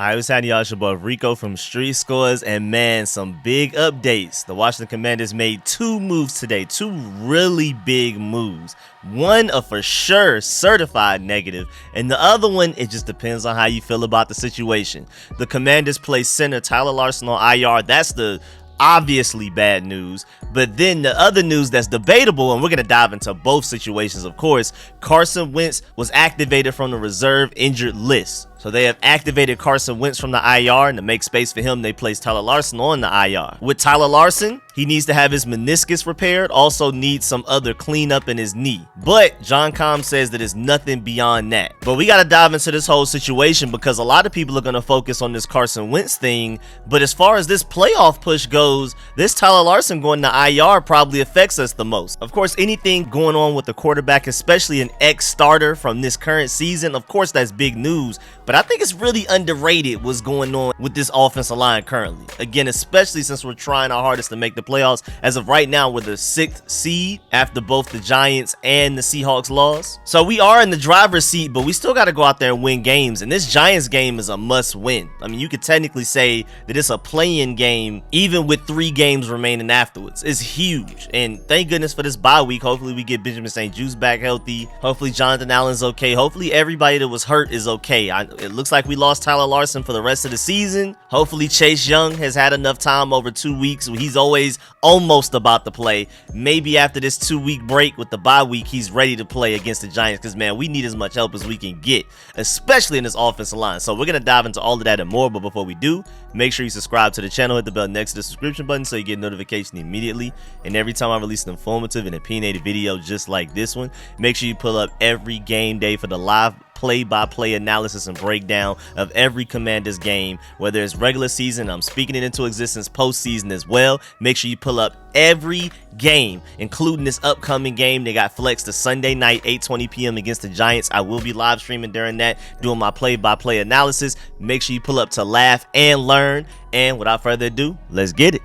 I was having y'all, it's your boy Rico from Street Scores, and man, some big updates. The Washington Commanders made two moves today, two really big moves. One a for sure certified negative, and the other one, it just depends on how you feel about the situation. The Commanders play center Tyler Larsen on IR. That's the obviously bad news, but then the other news that's debatable, and we're going to dive into both situations, of course. Carson Wentz was activated from the reserve injured list. So they have activated Carson Wentz from the IR, and to make space for him, they placed Tyler Larsen on the IR. With Tyler Larsen, he needs to have his meniscus repaired, also needs some other cleanup in his knee. But John Com says that it's nothing beyond that. But we got to dive into this whole situation because a lot of people are going to focus on this Carson Wentz thing. But as far as this playoff push goes, this Tyler Larsen going to IR probably affects us the most. Of course, anything going on with the quarterback, especially an ex-starter from this current season, of course, that's big news. But I think it's really underrated what's going on with this offensive line currently. Again, especially since we're trying our hardest to make the playoffs. As of right now, we're the 6th seed after both the Giants and the Seahawks lost. So we are in the driver's seat, but we still got to go out there and win games. And this Giants game is a must win. I mean, you could technically say that it's a play-in game, even with 3 games remaining afterwards. It's huge. And thank goodness for this bye week. Hopefully we get Benjamin St-Juste back healthy. Hopefully Jonathan Allen's okay. Hopefully everybody that was hurt is okay. It looks like we lost Tyler Larsen for the rest of the season. Hopefully Chase Young has had enough time over 2 weeks. He's always almost about to play. Maybe after this 2-week break with the bye week, he's ready to play against the Giants because, man, we need as much help as we can get, especially in this offensive line. So we're going to dive into all of that and more, but before we do, make sure you subscribe to the channel, hit the bell next to the subscription button so you get notification immediately. And every time I release an informative and opinionated video just like this one, make sure you pull up every game day for the live play-by-play analysis and breakdown of every Commanders game, whether it's regular season, I'm speaking it into existence, postseason as well. Make sure you pull up every game, including this upcoming game. They got flexed to Sunday night, 8:20 p.m. against the Giants. I will be live streaming during that, doing my play-by-play analysis. Make sure you pull up to laugh and learn. And without further ado, let's get it.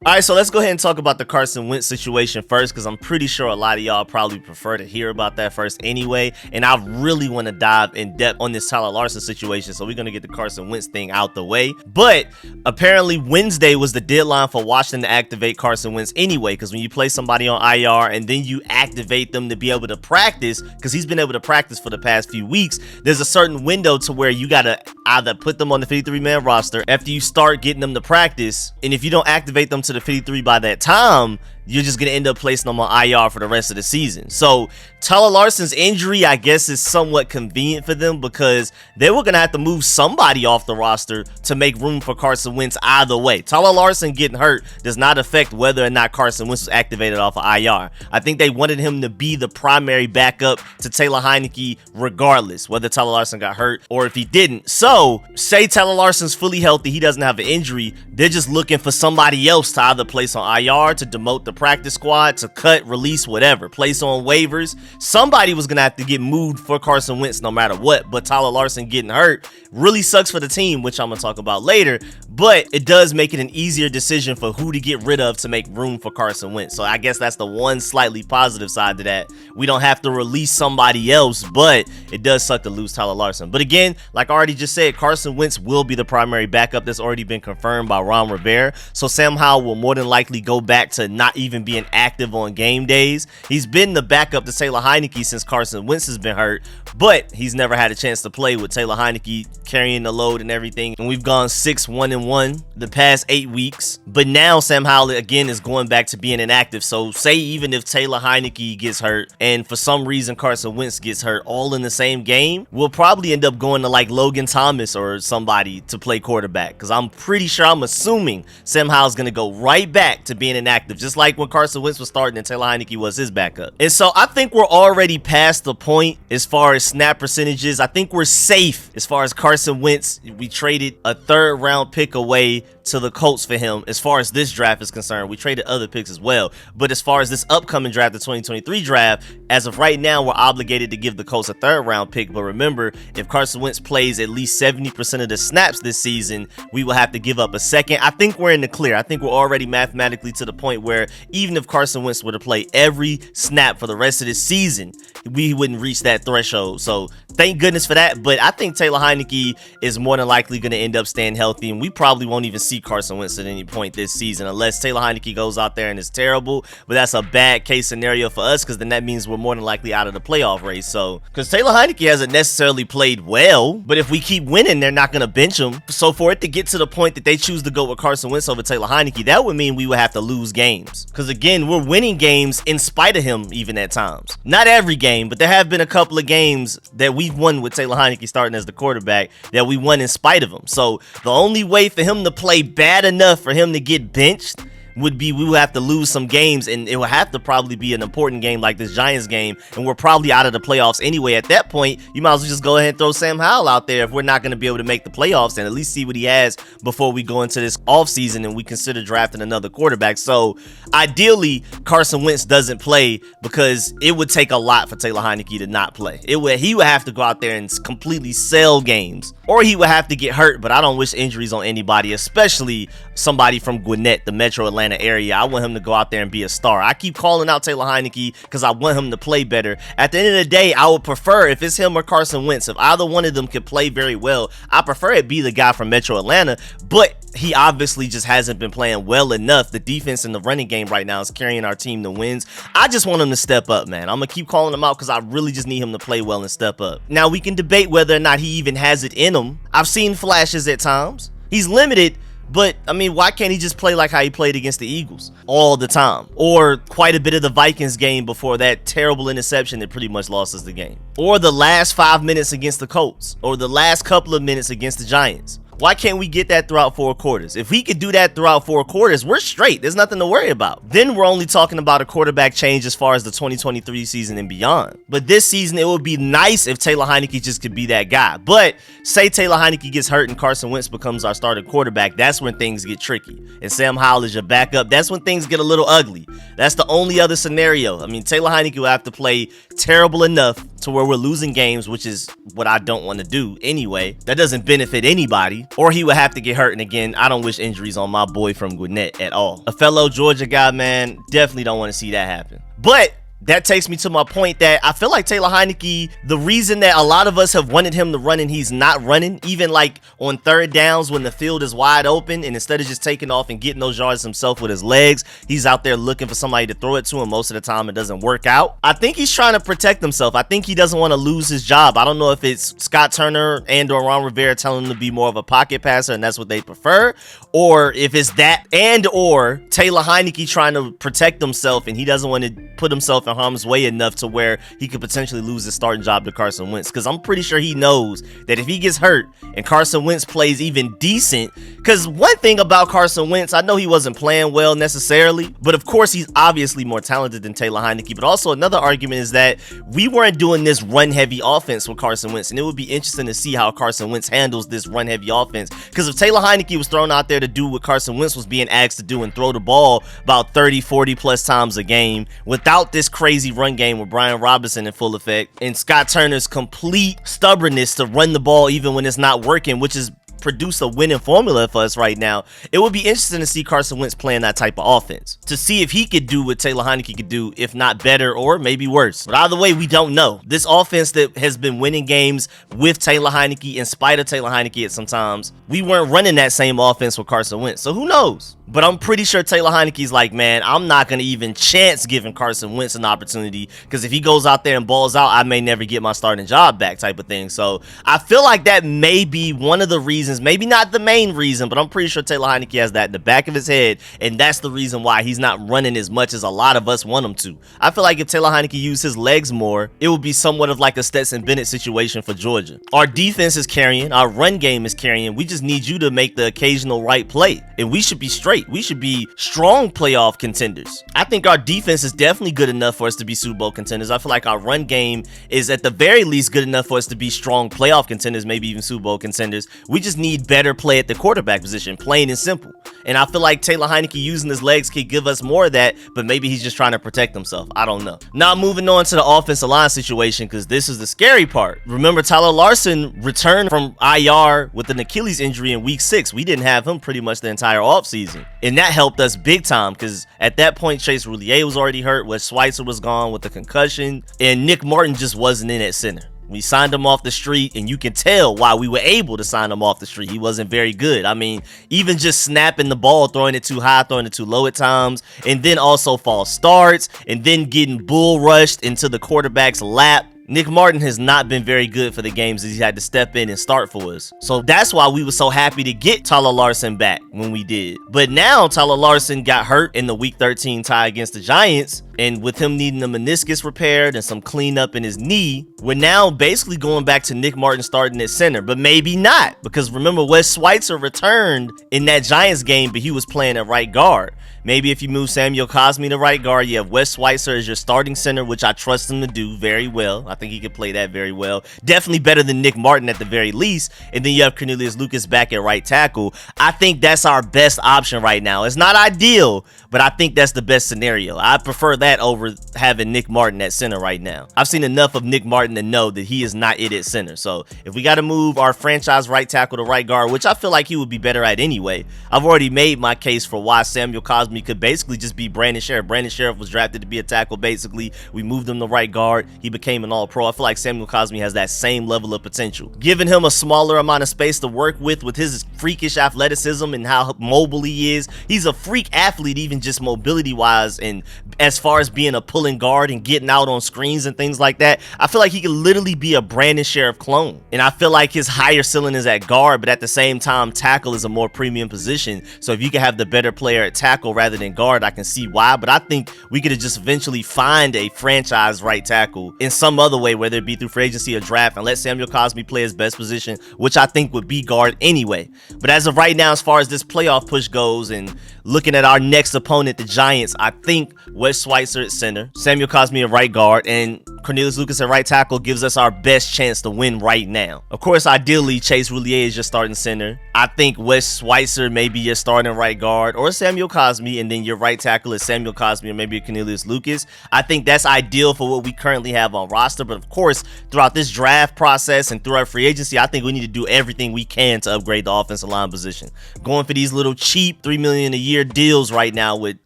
All right, so let's go ahead and talk about the Carson Wentz situation first, because I'm pretty sure a lot of y'all probably prefer to hear about that first anyway. And I really want to dive in depth on this Tyler Larsen situation, so we're going to get the Carson Wentz thing out the way. But apparently Wednesday was the deadline for Washington to activate Carson Wentz anyway, because when you play somebody on IR and then you activate them to be able to practice, because he's been able to practice for the past few weeks, there's a certain window to where you got to either put them on the 53-man roster after you start getting them to practice, and if you don't activate them to the 53 by that time, you're just going to end up placing them on IR for the rest of the season. So Tyler Larsen's injury, I guess, is somewhat convenient for them because they were going to have to move somebody off the roster to make room for Carson Wentz either way. Tyler Larsen getting hurt does not affect whether or not Carson Wentz was activated off of IR. I think they wanted him to be the primary backup to Taylor Heinicke regardless, whether Tyler Larsen got hurt or if he didn't. So say Tyler Larsen's fully healthy, he doesn't have an injury, they're just looking for somebody else to either place on IR, to demote the practice squad, to cut, release, whatever, place on waivers. Somebody was gonna have to get moved for Carson Wentz no matter what, but Tyler Larsen getting hurt really sucks for the team, which I'm gonna talk about later, but it does make it an easier decision for who to get rid of to make room for Carson Wentz. So I guess that's the one slightly positive side to that. We don't have to release somebody else, but it does suck to lose Tyler Larsen. But again, like I already just said, Carson Wentz will be the primary backup. That's already been confirmed by Ron Rivera. So Sam Howell will more than likely go back to not even being active on game days. He's been the backup to Taylor Heinicke since Carson Wentz has been hurt, but he's never had a chance to play with Taylor Heinicke carrying the load and everything. And we've gone 6-1-1 the past 8 weeks. But now Sam Howell again is going back to being inactive. So say even if Taylor Heinicke gets hurt and for some reason Carson Wentz gets hurt all in the same game, we'll probably end up going to like Logan Thomas or somebody to play quarterback, because I'm pretty sure, I'm assuming Sam Howell's going to go right back to being inactive, just like like when Carson Wentz was starting and Taylor Heinicke was his backup. And so I think we're already past the point as far as snap percentages. I think we're safe as far as Carson Wentz. We traded a 3rd round pick away to the Colts for him. As far as this draft is concerned, we traded other picks as well. But as far as this upcoming draft, the 2023 draft, as of right now, we're obligated to give the Colts a 3rd round pick. But remember, if Carson Wentz plays at least 70% of the snaps this season, we will have to give up a 2nd. I think we're in the clear. I think we're already mathematically to the point where even if Carson Wentz were to play every snap for the rest of this season, we wouldn't reach that threshold. So thank goodness for that. But I think Taylor Heinicke is more than likely going to end up staying healthy, and we probably won't even see Carson Wentz at any point this season unless Taylor Heinicke goes out there and is terrible. But that's a bad case scenario for us, because then that means we're more than likely out of the playoff race. So because Taylor Heinicke hasn't necessarily played well, but if we keep winning, they're not going to bench him. So for it to get to the point that they choose to go with Carson Wentz over Taylor Heinicke, that would mean we would have to lose games, because again, we're winning games in spite of him even at times. Not every game, but there have been a couple of games that we've won with Taylor Heinicke starting as the quarterback that we won in spite of him. So the only way for him to play bad enough for him to get benched would be we would have to lose some games, and it would have to probably be an important game like this Giants game, and we're probably out of the playoffs anyway. At that point, you might as well just go ahead and throw Sam Howell out there if we're not going to be able to make the playoffs, and at least see what he has before we go into this offseason and we consider drafting another quarterback. So ideally, Carson Wentz doesn't play, because it would take a lot for Taylor Heinicke to not play. He would have to go out there and completely sell games, or he would have to get hurt, but I don't wish injuries on anybody, especially somebody from Gwinnett, the metro Atlanta area. I want him to go out there and be a star. I keep calling out Taylor Heinicke because I want him to play better. At the end of the day, I would prefer, if it's him or Carson Wentz, if either one of them could play very well, I prefer it be the guy from metro Atlanta, but he obviously just hasn't been playing well enough. The defense and the running game right now is carrying our team to wins. I just want him to step up, man. I'm going to keep calling him out because I really just need him to play well and step up. Now, we can debate whether or not he even has it in him. I've seen flashes at times. He's limited, but I mean, why can't he just play like how he played against the Eagles all the time? Or quite a bit of the Vikings game before that terrible interception that pretty much lost us the game. Or the last 5 minutes against the Colts. Or the last couple of minutes against the Giants. Why can't we get that throughout 4 quarters? If we could do that throughout 4 quarters, we're straight. There's nothing to worry about. Then we're only talking about a quarterback change as far as the 2023 season and beyond. But this season, it would be nice if Taylor Heinicke just could be that guy. But say Taylor Heinicke gets hurt and Carson Wentz becomes our starting quarterback, that's when things get tricky. And Sam Howell is your backup. That's when things get a little ugly. That's the only other scenario. I mean, Taylor Heinicke will have to play terrible enough to where we're losing games, which is what I don't want to do anyway. That doesn't benefit anybody. Or he would have to get hurt, and again, I don't wish injuries on my boy from Gwinnett at all. A fellow Georgia guy, man, definitely don't want to see that happen. But that takes me to my point that I feel like Taylor Heinicke, the reason that a lot of us have wanted him to run and he's not running, even like on 3rd downs when the field is wide open, and instead of just taking off and getting those yards himself with his legs, he's out there looking for somebody to throw it to, and most of the time it doesn't work out. I think he's trying to protect himself. I think he doesn't want to lose his job. I don't know if it's Scott Turner and or Ron Rivera telling him to be more of a pocket passer and that's what they prefer, or if it's that and or Taylor Heinicke trying to protect himself and he doesn't want to put himself in harm's way enough to where he could potentially lose his starting job to Carson Wentz, because I'm pretty sure he knows that if he gets hurt and Carson Wentz plays even decent, because one thing about Carson Wentz, I know he wasn't playing well necessarily, but of course he's obviously more talented than Taylor Heinicke. But also another argument is that we weren't doing this run heavy offense with Carson Wentz, and it would be interesting to see how Carson Wentz handles this run heavy offense, because if Taylor Heinicke was thrown out there to do what Carson Wentz was being asked to do and throw the ball about 30-40 plus times a game without this crazy run game with Brian Robinson in full effect, and Scott Turner's complete stubbornness to run the ball even when it's not working, which is produce a winning formula for us right now, it would be interesting to see Carson Wentz playing that type of offense, to see if he could do what Taylor Heinicke could do, if not better or maybe worse. But either way, we don't know. This offense that has been winning games with Taylor Heinicke, in spite of Taylor Heinicke at some times, we weren't running that same offense with Carson Wentz. So who knows? But I'm pretty sure Taylor Heinicke's like, man, I'm not going to even chance giving Carson Wentz an opportunity, because if he goes out there and balls out, I may never get my starting job back type of thing. So I feel like that may be one of the reasons, maybe not the main reason, but I'm pretty sure Taylor Heinicke has that in the back of his head, and that's the reason why he's not running as much as a lot of us want him to. I feel like if Taylor Heinicke used his legs more, it would be somewhat of like a Stetson Bennett situation for Georgia. Our defense is carrying, our run game is carrying, we just need you to make the occasional right play, and we should be straight. great. We should be strong playoff contenders. I think our defense is definitely good enough for us to be Super Bowl contenders. I feel like our run game is at the very least good enough for us to be strong playoff contenders, maybe even Super Bowl contenders. We just need better play at the quarterback position, plain and simple. And I feel like Taylor Heinicke using his legs could give us more of that, but maybe he's just trying to protect himself. I don't know. Now moving on to the offensive line situation, because this is the scary part. Remember, Tyler Larsen returned from IR with an Achilles injury in week 6. We didn't have him pretty much the entire offseason. And that helped us big time, because at that point, Chase Roulier was already hurt, Wes Schweitzer was gone with the concussion, and Nick Martin just wasn't in at center. We signed him off the street, and you can tell why we were able to sign him off the street. He wasn't very good. I mean, even just snapping the ball, throwing it too high, throwing it too low at times, and then also false starts, and then getting bull rushed into the quarterback's lap. Nick Martin has not been very good for the games that he had to step in and start for us. So that's why we were so happy to get Tyler Larsen back when we did. But now Tyler Larsen got hurt in the week 13 tie against the Giants. And with him needing a meniscus repaired and some cleanup in his knee, we're now basically going back to Nick Martin starting at center, but maybe not. Because remember, Wes Schweitzer returned in that Giants game, but he was playing at right guard. Maybe if you move Samuel Cosmi to right guard, you have Wes Schweitzer as your starting center, which I trust him to do very well. I think he could play that very well. Definitely better than Nick Martin at the very least. And then you have Cornelius Lucas back at right tackle. I think that's our best option right now. It's not ideal, but I think that's the best scenario. I prefer that over having Nick Martin at center right now. I've seen enough of Nick Martin to know that he is not it at center. So if we got to move our franchise right tackle to right guard, which I feel like he would be better at anyway, I've already made my case for why Samuel Cosmi could basically just be Brandon Sheriff. Brandon Sheriff was drafted to be a tackle basically. We moved him to right guard. He became an all-pro. I feel like Samuel Cosmi has that same level of potential. Giving him a smaller amount of space to work with his freakish athleticism and how mobile he is. He's a freak athlete, even just mobility-wise, and as far as being a pulling guard and getting out on screens and things like that. I feel like he could literally be a Brandon Sheriff clone. And I feel like his higher ceiling is at guard, but at the same time, tackle is a more premium position. So if you can have the better player at tackle rather than guard, I can see why. But I think we could have just eventually find a franchise right tackle in some other way, whether it be through free agency or draft, and let Samuel Cosmi play his best position, which I think would be guard anyway. But as of right now, as far as this playoff push goes and looking at our next opponent, the Giants, I think Wes Schweitzer at center, Samuel Cosmi at right guard, and Cornelius Lucas at right tackle gives us our best chance to win right now. Of course, ideally, Chase Roulier is your starting center. I think Wes Schweitzer may be your starting right guard, or Samuel Cosmi, and then your right tackle is Samuel Cosmi or maybe Cornelius Lucas. I think that's ideal for what we currently have on roster. But of course, throughout this draft process and through our free agency, I think we need to do everything we can to upgrade the offensive line position. Going for these little cheap $3 million a year deals right now with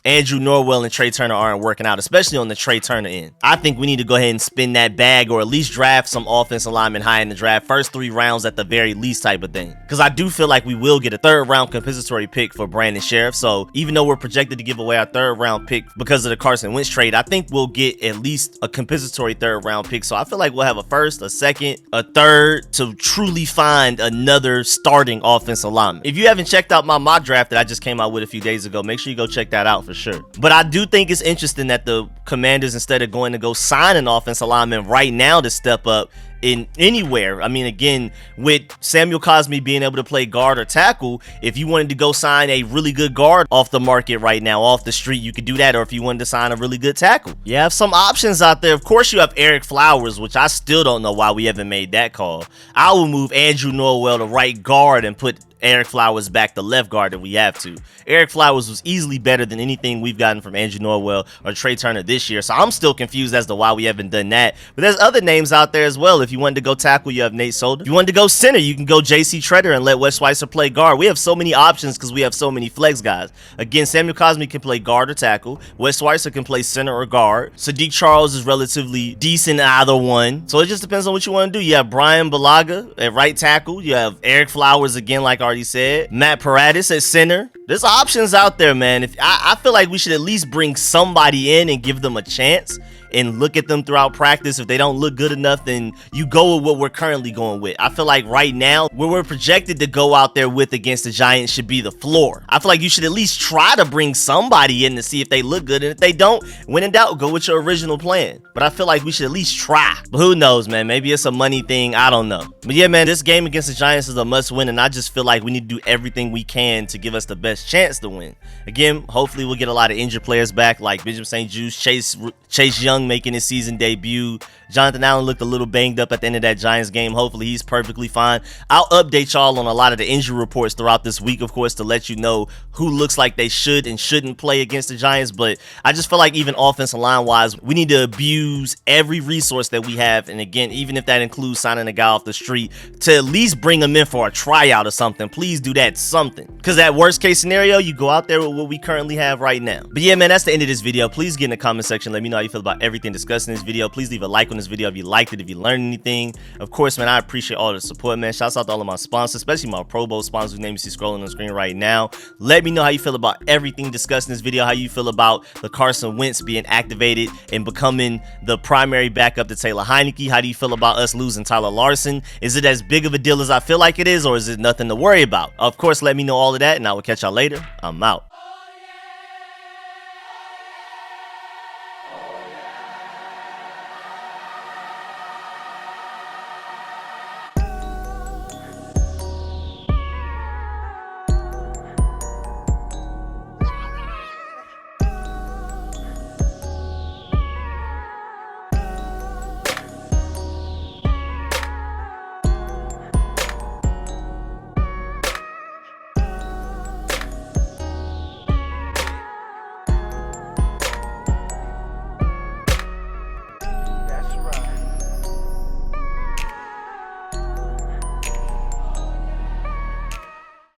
Andrew Norwell and Trey Turner aren't working out, especially on the Trey Turner end. I think we need to go ahead and spin that bag, or at least draft some offensive linemen high in the draft, first 3 rounds at the very least type of thing. Because I do feel like we will get a 3rd round compensatory pick for Brandon Sheriff. So even though we're projected to give away our 3rd round pick because of the Carson Wentz trade, I think we'll get at least a compensatory 3rd round pick. So I feel like we'll have a 1st, a 2nd, a 3rd to truly find another starting offensive lineman. If you haven't checked out my mock draft that I just came out with a few days ago, make sure you go check that out for sure. But I do think it's interesting that the Commanders, instead of going to go sign an offensive lineman right now to step up in anywhere, I mean, again, with Samuel Cosmi being able to play guard or tackle, if you wanted to go sign a really good guard off the market right now, off the street, you could do that. Or if you wanted to sign a really good tackle, you have some options out there. Of course, you have Ereck Flowers, which I still don't know why we haven't made that call. I will move Andrew Norwell to right guard and put Ereck Flowers back to left guard if we have to. Ereck Flowers was easily better than anything we've gotten from Andrew Norwell or Trey Turner this year, so I'm still confused as to why we haven't done that. But there's other names out there as well. If you wanted to go tackle, you have Nate Solder. If you wanted to go center, you can go J.C. Treader and let Wes Schweitzer play guard. We have so many options because we have so many flex guys. Again, Samuel Cosmi can play guard or tackle. Wes Schweitzer can play center or guard. Sadiq Charles is relatively decent at either one. So it just depends on what you want to do. You have Brian Balaga at right tackle. You have Ereck Flowers again, like I already said. Matt Paradis at center. There's options out there, man. I feel like we should at least bring somebody in and give them a chance and look at them throughout practice. If they don't look good enough, then you go with what we're currently going with. I feel like right now, where we're projected to go out there with against the Giants should be the floor. I feel like you should at least try to bring somebody in to see if they look good. And if they don't, when in doubt, go with your original plan. But I feel like we should at least try. But who knows, man? Maybe it's a money thing. I don't know. But yeah, man, this game against the Giants is a must win. And I just feel like we need to do everything we can to give us the best best chance to win. Again, hopefully we'll get a lot of injured players back, like Benjamin St-Juste, Chase Young making his season debut. Jonathan Allen looked a little banged up at the end of that Giants game. Hopefully he's perfectly fine. I'll update y'all on a lot of the injury reports throughout this week, of course, to let you know who looks like they should and shouldn't play against the Giants. But I just feel like even offensive line wise, we need to abuse every resource that we have. And again, even if that includes signing a guy off the street, to at least bring him in for a tryout or something. Please do that something. Because that worst case scenario, you go out there with what we currently have right now. But yeah, man, that's the end of this video. Please get in the comment section. Let me know how you feel about everything discussed in this video. Please leave a like on this video if you liked it, if you learned anything. Of course, man, I appreciate all the support, man. Shouts out to all of my sponsors, especially my Pro Bowl sponsors whose name you see scrolling on the screen right now. Let me know how you feel about everything discussed in this video, how you feel about the Carson Wentz being activated and becoming the primary backup to Taylor Heinicke. How do you feel about us losing Tyler Larsen? Is it as big of a deal as I feel like it is, or is it nothing to worry about? Of course, let me know all of that, and I will catch y'all later. I'm out.